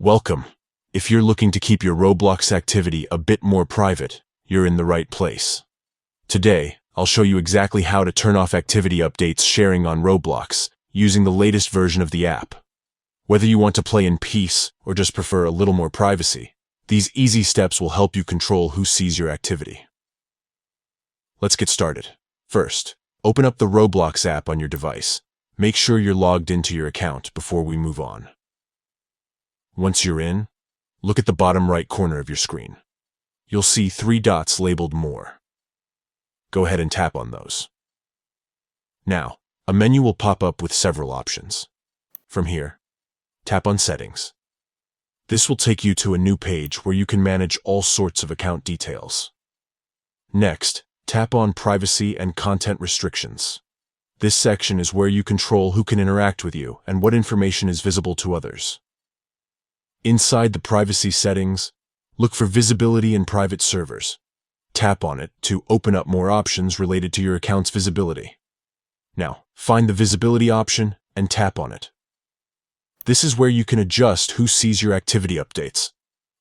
Welcome. If you're looking to keep your Roblox activity a bit more private, you're in the right place. Today, I'll show you exactly how to turn off activity updates sharing on Roblox using the latest version of the app. Whether you want to play in peace or just prefer a little more privacy, these easy steps will help you control who sees your activity. Let's get started. First, open up the Roblox app on your device. Make sure you're logged into your account before we move on. Once you're in, look at the bottom right corner of your screen. You'll see 3 dots labeled More. Go ahead and tap on those. Now, a menu will pop up with several options. From here, tap on Settings. This will take you to a new page where you can manage all sorts of account details. Next, tap on Privacy and Content Restrictions. This section is where you control who can interact with you and what information is visible to others. Inside the privacy settings, look for Visibility and Private Servers. Tap on it to open up more options related to your account's visibility. Now, find the Visibility option and tap on it. This is where you can adjust who sees your activity updates.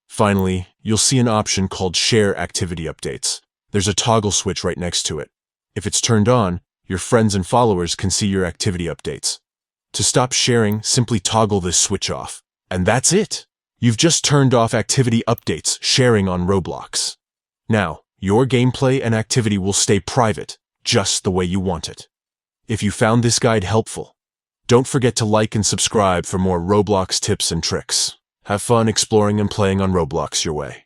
Finally, you'll see an option called Share Activity Updates. There's a toggle switch right next to it. If it's turned on, your friends and followers can see your activity updates. To stop sharing, simply toggle this switch off. And that's it! You've just turned off activity updates sharing on Roblox. Now, your gameplay and activity will stay private, just the way you want it. If you found this guide helpful, don't forget to like and subscribe for more Roblox tips and tricks. Have fun exploring and playing on Roblox your way.